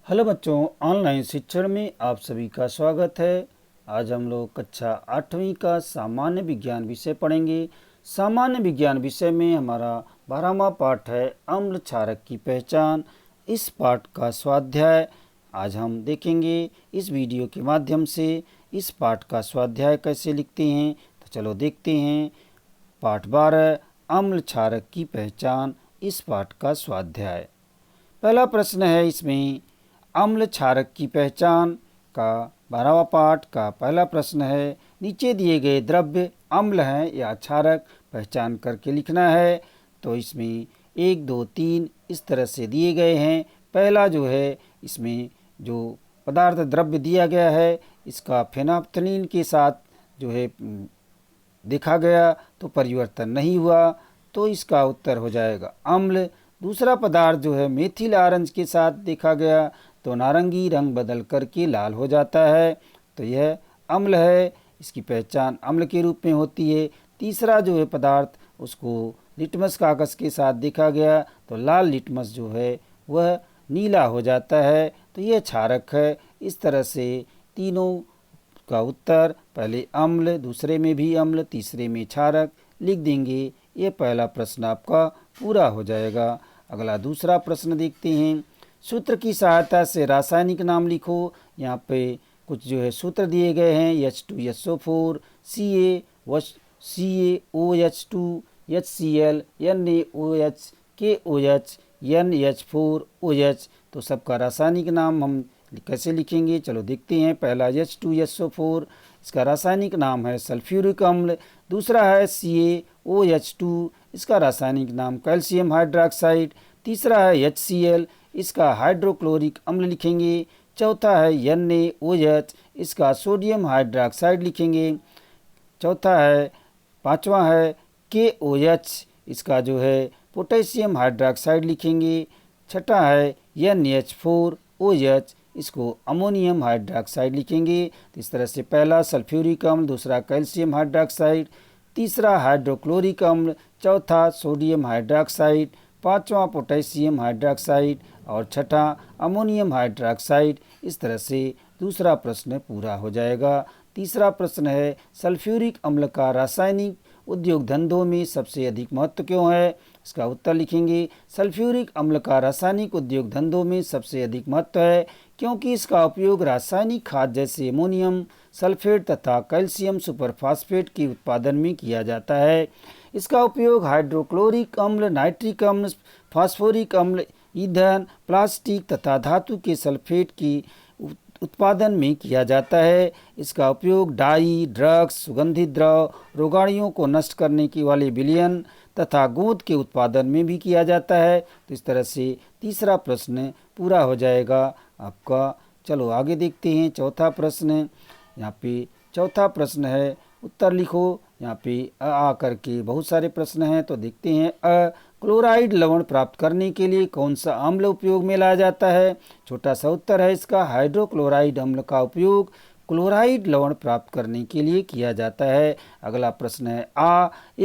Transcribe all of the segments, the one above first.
Hello बच्चों, online शिक्षण में आप सभी का स्वागत है। आज हम लोग कक्षा 8वीं का सामान्य विज्ञान विषय पढ़ेंगे। सामान्य विज्ञान विषय में हमारा 12वां पाठ है अम्ल क्षारक की पहचान। इस पाठ का स्वाध्याय आज हम देखेंगे। इस वीडियो के माध्यम से इस पाठ का स्वाध्याय कैसे लिखते हैं, तो चलो देखते हैं। पाठ 12 अम्ल क्षारक की पहचान, इस पाठ का स्वाध्याय। पहला प्रश्न है इसमें अम्ल क्षारक की पहचान का 12वां पाठ का पहला प्रश्न है, नीचे दिए गए द्रव्य अम्ल हैं या क्षारक पहचान करके लिखना है। तो इसमें 1, 2, 3 इस तरह से दिए गए हैं। पहला जो है इसमें जो पदार्थ द्रव्य दिया गया है इसका फेनोल्फथालीन के साथ जो है देखा गया तो परिवर्तन नहीं हुआ, तो इसका उत्तर हो जाएगा अम्ल। दूसरा पदार्थ जो है मेथिल ऑरेंज के साथ देखा गया तो नारंगी रंग बदल करके लाल हो जाता है, तो यह अम्ल है। इसकी पहचान अम्ल के रूप में होती है। तीसरा जो है पदार्थ उसको लिटमस कागज़ के साथ देखा गया तो लाल लिटमस जो है वह नीला हो जाता है, तो यह क्षारक है। इस तरह से तीनों का उत्तर पहले अम्ल, दूसरे में भी अम्ल, तीसरे में क्षारक लिख देंगे। ये पहला प्रश्न आपका पूरा हो जाएगा। अगला दूसरा प्रश्न देखते हैं। सूत्र की सहायता से रासायनिक नाम लिखो। यहाँ पे कुछ जो है सूत्र दिए गए हैं H2SO4 CaOH2 HCl NaOH KOH NH4OH। तो सबका रासायनिक नाम हम कैसे लिखेंगे, चलो देखते हैं। पहला H2SO4, इसका रासायनिक नाम है सल्फ्यूरिक अम्ल। दूसरा है CaOH2, इसका रासायनिक नाम कैल्शियम हाइड्रोक्साइड। तीसरा है HCl, इसका हाइड्रोक्लोरिक अम्ल लिखेंगे। चौथा है NaOH, इसका सोडियम हाइड्रोक्साइड लिखेंगे। पांचवा है KOH, इसका जो है पोटेशियम हाइड्रोक्साइड लिखेंगे। छठा है NH4OH, इसको अमोनियम हाइड्रोक्साइड लिखेंगे। तो इस तरह से पहला सल्फ्यूरिक अम्ल, दूसरा कैल्शियम हाइड्रोक्साइड, तीसरा हाइड्रोक्लोरिक अम्ल, चौथा सोडियम हाइड्रोक्साइड, पांचवा पोटेशियम हाइड्रोक्साइड और छठा अमोनियम हाइड्रोक्साइड। इस तरह से दूसरा प्रश्न पूरा हो जाएगा। तीसरा प्रश्न है सल्फ्यूरिक अम्ल का रासायनिक उद्योग धंधों में सबसे अधिक महत्व क्यों है। इसका उत्तर लिखेंगे सल्फ्यूरिक अम्ल का रासायनिक उद्योग धंधों में सबसे अधिक महत्व है क्योंकि इसका उपयोग रासायनिक खाद जैसे अमोनियम सल्फेट तथा कैल्शियम सुपरफास्फेट के उत्पादन में किया जाता है। इसका उपयोग हाइड्रोक्लोरिक अम्ल, नाइट्रिक अम्ल, फास्फोरिक अम्ल, ईंधन, प्लास्टिक तथा धातु के सल्फेट की उत्पादन में किया जाता है। इसका उपयोग डाई, ड्रग्स, सुगंधित द्रव, रोगाणुओं को नष्ट करने की वाले विलयन तथा गोंद के उत्पादन में भी किया जाता है। तो इस तरह से तीसरा प्रश्न पूरा हो जाएगा आपका। चलो आगे देखते हैं चौथा प्रश्न। यहाँ पे चौथा प्रश्न है उत्तर लिखो। यहाँ पे आ करके बहुत सारे प्रश्न हैं, तो देखते हैं। क्लोराइड लवण प्राप्त करने के लिए कौन सा अम्ल उपयोग में लाया जाता है। छोटा सा उत्तर है इसका हाइड्रोक्लोराइड अम्ल का उपयोग क्लोराइड लवण प्राप्त करने के लिए किया जाता है। अगला प्रश्न है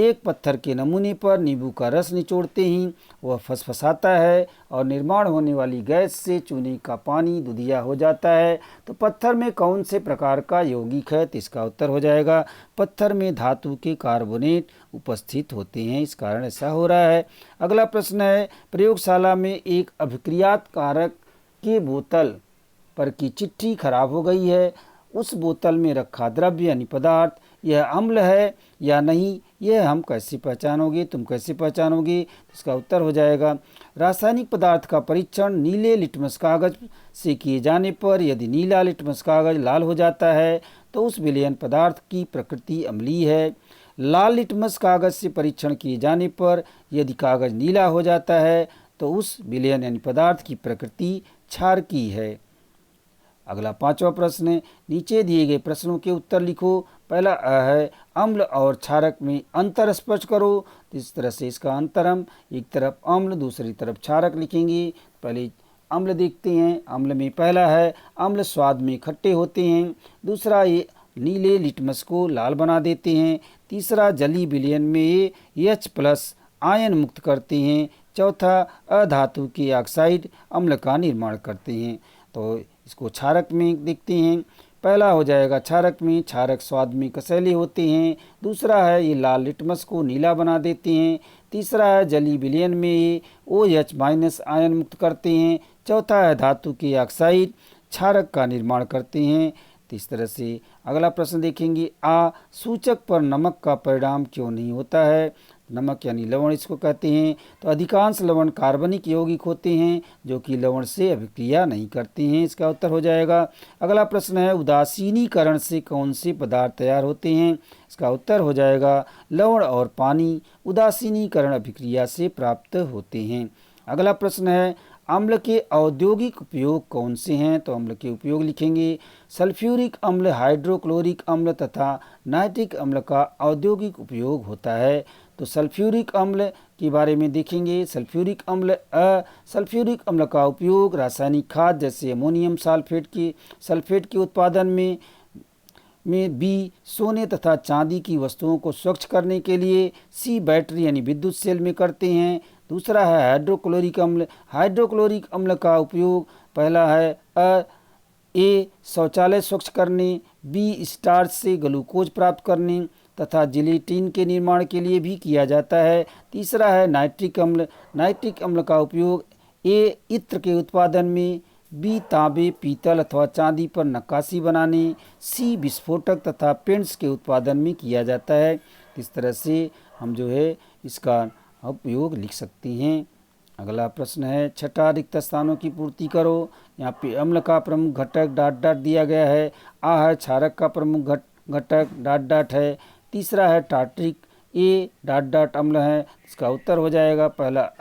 एक पत्थर के नमूने पर नींबू का रस निचोड़ते ही वह फसफसाता है और निर्माण होने वाली गैस से चूने का पानी दूधिया हो जाता है, तो पत्थर में कौन से प्रकार का यौगिक है। तो इसका उत्तर हो जाएगा पत्थर में धातु के कार्बोनेट उपस्थित होते हैं, इस कारण ऐसा हो रहा है। अगला प्रश्न है प्रयोगशाला में एक अभिक्रियात्मक कारक के बोतल पर की चिट्ठी खराब हो गई है। उस बोतल में रखा द्रव्य यानी पदार्थ यह अम्ल है या नहीं, यह हम कैसे पहचानोगे, तुम कैसे पहचानोगे। इसका उत्तर हो जाएगा रासायनिक पदार्थ का परीक्षण नीले लिटमस कागज से किए जाने पर यदि नीला लिटमस कागज लाल हो जाता है तो उस विलयन पदार्थ की प्रकृति अम्लीय है। लाल लिटमस कागज से परीक्षण किए जाने पर यदि कागज नीला हो जाता है तो उस विलयन यानी पदार्थ की प्रकृति क्षारकीय है। अगला पांचवा प्रश्न है नीचे दिए गए प्रश्नों के उत्तर लिखो। पहला है अम्ल और क्षारक में अंतर स्पष्ट करो। इस तरह से इसका अंतर हम एक तरफ अम्ल दूसरी तरफ क्षारक लिखेंगे। पहले अम्ल देखते हैं। अम्ल में पहला है अम्ल स्वाद में खट्टे होते हैं। दूसरा ये नीले लिटमस को लाल बना देते हैं। तीसरा जलीय विलयन में ये H+ आयन मुक्त करते हैं। चौथा अधातु के ऑक्साइड अम्ल का निर्माण करते हैं। तो इसको क्षारक में देखते हैं। पहला हो जाएगा क्षारक में, क्षारक स्वाद में कसैले होते हैं। दूसरा है ये लाल लिटमस को नीला बना देते हैं। तीसरा है जलीय विलयन में ये OH- आयन मुक्त करते हैं। चौथा है धातु के ऑक्साइड क्षारक का निर्माण करते हैं। तो इस तरह से अगला प्रश्न देखेंगे। सूचक पर नमक का परिणाम क्यों नहीं होता है? नमक यानी लवण इसको कहते हैं। तो अधिकांश लवण कार्बनिक यौगिक होते हैं जो कि लवण से अभिक्रिया नहीं करते हैं। इसका उत्तर हो जाएगा। अगला प्रश्न है उदासीनीकरण से कौन से पदार्थ तैयार होते हैं? इसका उत्तर हो जाएगा लवण और पानी उदासीनीकरण अभिक्रिया से प्राप्त होते हैं। अगला प्रश्न है अम्ल के औद्योगिक उपयोग कौन से हैं? तो अम्ल के उपयोग लिखेंगे। सल्फ्यूरिक अम्ल, हाइड्रोक्लोरिक अम्ल तथा नाइट्रिक अम्ल का औद्योगिक उपयोग होता है। तो सल्फ्यूरिक अम्ल के बारे में देखेंगे। सल्फ्यूरिक अम्ल का उपयोग रासायनिक खाद जैसे अमोनियम सल्फेट के उत्पादन में बी सोने तथा चांदी की वस्तुओं को स्वच्छ करने के लिए, सी बैटरी यानी विद्युत सेल में करते हैं। दूसरा है हाइड्रोक्लोरिक अम्ल। हाइड्रोक्लोरिक अम्ल का उपयोग पहला है ए शौचालय स्वच्छ करने, बी स्टार्च से ग्लूकोज प्राप्त करने तथा जिलेटिन के निर्माण के लिए भी किया जाता है। तीसरा है नाइट्रिक अम्ल। नाइट्रिक अम्ल का उपयोग ए इत्र के उत्पादन में, बी तांबे, पीतल अथवा चांदी पर नक्काशी बनाने, सी विस्फोटक तथा पेंट्स के उत्पादन में किया जाता है। इस तरह से हम जो है इसका उपयोग लिख सकते हैं। अगला प्रश्न है छठा रिक्त स्थानों की पूर्ति करो। यहाँ पे अम्ल का प्रमुख घटक डॉट डॉट दिया गया है। है क्षारक का प्रमुख घटक डॉट डॉट है। तीसरा है टार्ट्रिक ए डॉट डॉट अम्ल है। इसका उत्तर हो जाएगा पहला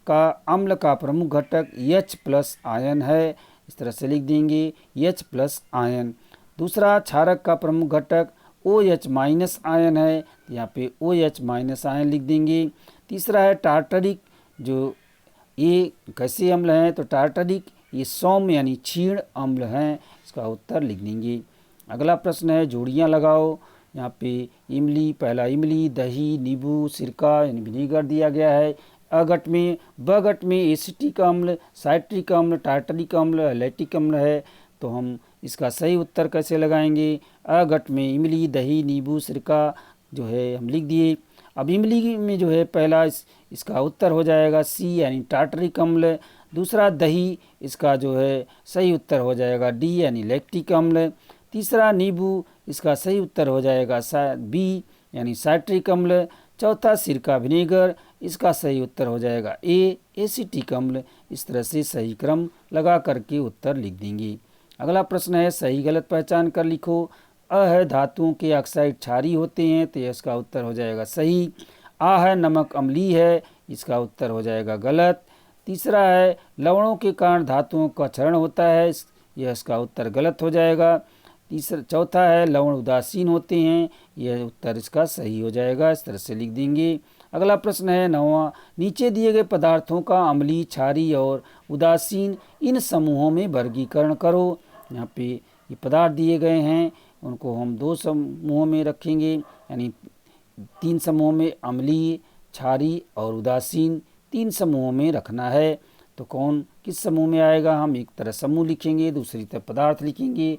का अम्ल का प्रमुख घटक H+ आयन है। इस तरह से लिख देंगे H+ आयन। दूसरा क्षारक का प्रमुख घटक OH- आयन है। यहाँ पे OH- आयन लिख देंगे। तीसरा है टार्टरिक, जो ये कैसे अम्ल हैं? तो टार्टरिक ये सौम्य यानी क्षीण अम्ल हैं। इसका उत्तर लिख देंगे। अगला प्रश्न है जोड़ियाँ लगाओ। यहाँ पे इमली, पहला इमली, दही, नींबू, सिरका यानी विनेगर दिया गया है। अगट में बगट में एसिटिक अम्ल, साइट्रिक अम्ल, टार्टरिक अम्ल, लैक्टिक अम्ल है। तो हम इसका सही उत्तर कैसे लगाएंगे? अगट में इमली, दही, नींबू, सिरका जो है हम लिख दिए। अब इमली में जो है पहला इसका उत्तर हो जाएगा सी यानी टार्टरिक अम्ल। दूसरा दही, इसका जो है सही उत्तर हो जाएगा डी यानी लैक्टिक अम्ल। तीसरा नींबू, इसका सही उत्तर हो जाएगा बी यानी साइट्रिक अम्ल। चौथा सिरका विनेगर, इसका सही उत्तर हो जाएगा ए एसिटिक अम्ल। इस तरह से सही क्रम लगा करके उत्तर लिख देंगे। अगला प्रश्न है सही गलत पहचान कर लिखो। है धातुओं के ऑक्साइड क्षारीय होते हैं, तो इसका उत्तर हो जाएगा सही। है नमक अम्लीय है, इसका उत्तर हो जाएगा गलत। तीसरा है लवणों के कारण धातुओं का क्षरण होता है, यह इसका उत्तर गलत हो जाएगा। चौथा है लवण उदासीन होते हैं, यह उत्तर इसका सही हो जाएगा। इस तरह से लिख देंगे। अगला प्रश्न है 9वां, नीचे दिए गए पदार्थों का अम्लीय, क्षारीय और उदासीन इन समूहों में वर्गीकरण करो। यहाँ पे ये पदार्थ दिए गए हैं, उनको हम 2 समूहों में रखेंगे, यानी 3 समूहों में अम्लीय, क्षारीय और उदासीन 3 समूहों में रखना है। तो कौन किस समूह में आएगा? हम एक तरफ समूह लिखेंगे, दूसरी तरफ पदार्थ लिखेंगे।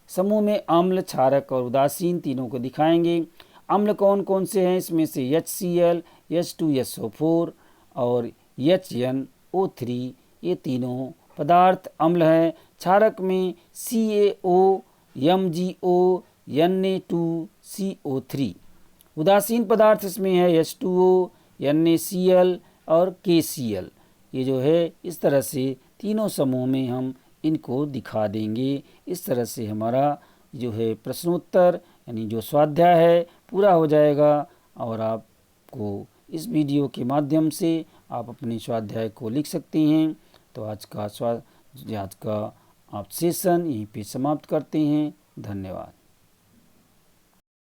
समूह में अम्ल, क्षारक और उदासीन तीनों को दिखाएंगे। अम्ल कौन कौन से हैं? इसमें से HCl, H2SO4 और HNO3 ये तीनों पदार्थ अम्ल हैं। क्षारक में CaO, MgO, Na2CO3। उदासीन पदार्थ इसमें है H2O, NaCl और KCl। ये जो है इस तरह से तीनों समूह में हम इनको दिखा देंगे। इस तरह से हमारा जो है प्रश्नोत्तर यानी जो स्वाध्याय है पूरा हो जाएगा और आपको इस वीडियो के माध्यम से आप अपने स्वाध्याय को लिख सकते हैं। तो आज का आप सेशन यहीं पे समाप्त करते हैं। धन्यवाद।